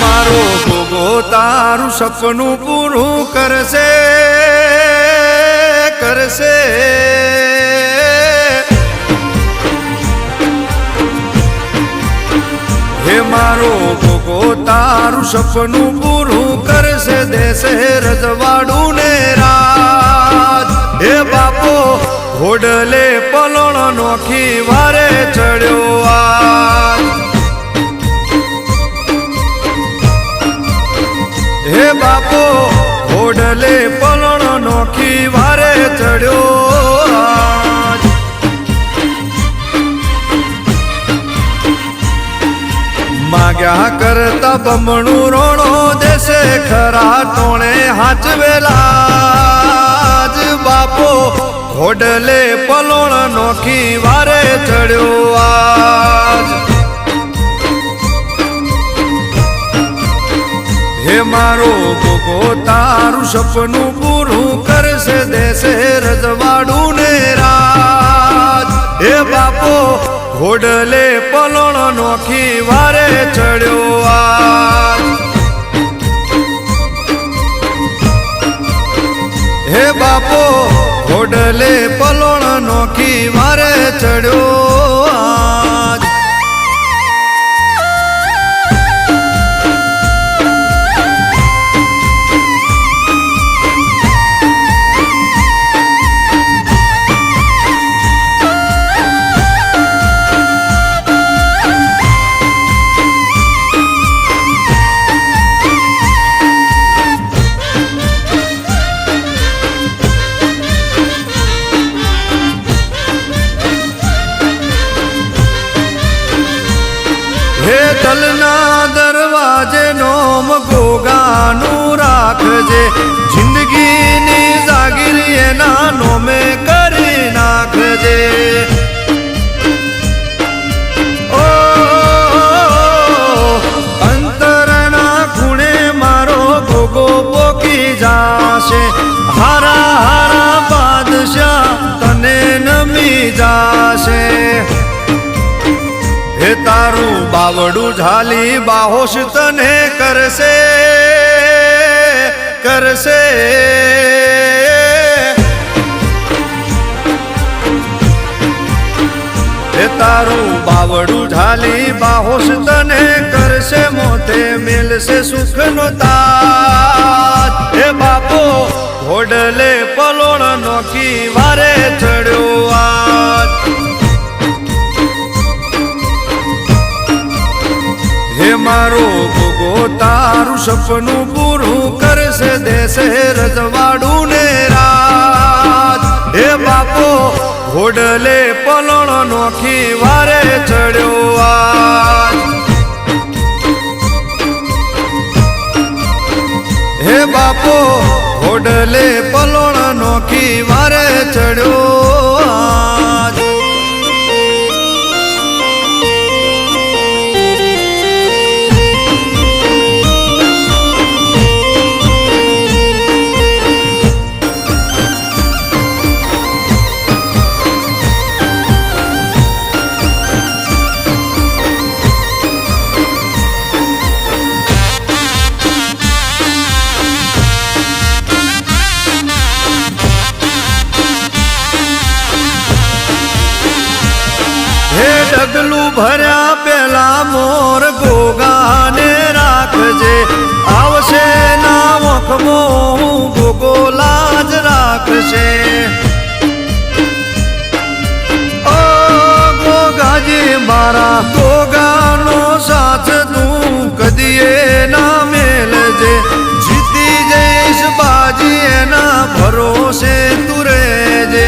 मारो गोगो तारू सपनू पूरू करसे करसे हे मारो गोगो तारू सपनू पूरू करसे देसे रजवाड़ू ने राज हे बापो घोडले पलोण नोखी वारे चढ़्यो आज हे बापो घोडले पलण नोखी वारे चढ़्यो आज माग्या करता बमणू रोणो देसे खरा टोणे हाचवेला आज बापो घोडले पलण नोखी वारे चढ़्यो आज हे मारो गोगो तारू सपनू पूरू करसे देसे रजवाड़ू ने राज हे बापो घोडले पलोण नोखी वारे चढ़्यो आज हे बापो घोडले पलोण नोखी वारे चढ़्यो आज हे दलना दरवाजे नोम गोगानू राखजे जिंदगी नी जागीर एना नोमे करी नाखजे ओ अंतरना खूणे मारो गोगो पोकी जाशे हारा हारा बादशाह तने नमी जाशे हे तारू बावड़ू झाली बाहोश तने करसे करसे हे तारू बावड़ू झाली बाहोश तने करसे मोते मिलसे सुख नो ताज हे बापो घोडले पलोण नोखी वारे चढ़्यो आज हे मारो गोगो तारू सपनू पूरू करसे देसे रजवाड़ू ने राज हे बापो घोडले पलोण नोखी वारे चढ़्यो आज हे बापो घोडले पलोण नोखी वारे चढ़्यो आज डगलू भर्या पेला मोर गोगा ने राखजे आवशे ना मोखमो गोगो लाज राखशे ओ गोगाजी मारा गोगानो साथ तू कदिए ना मेलजे जीती जईश बाजी ना भरोसे तू रेजे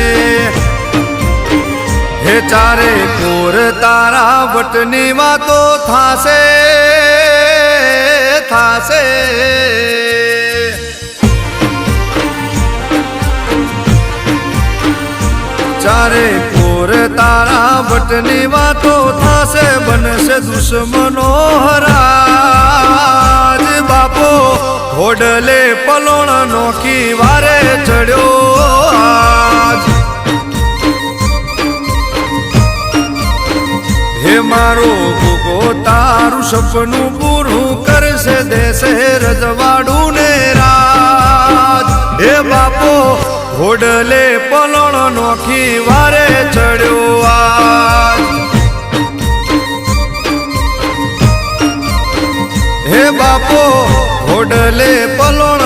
હે ચારે કોર તારા વટની વાતો થાશે થાશે ચારે કોર તારા વટની વાતો થાશે બનશે દુશ્મનો હરાજ બાપો ઘોડલે પલોણ નોખી વારે ચડ્યો આજ હે મારો ભૂગો તારું સપનું પૂરું કરશે દેશે રજવાડું ને રાજ હે બાપો ઘોડલે પલોણ નોખી વારે ચડ્યો આજ હે બાપો ઘોડલે પલોણ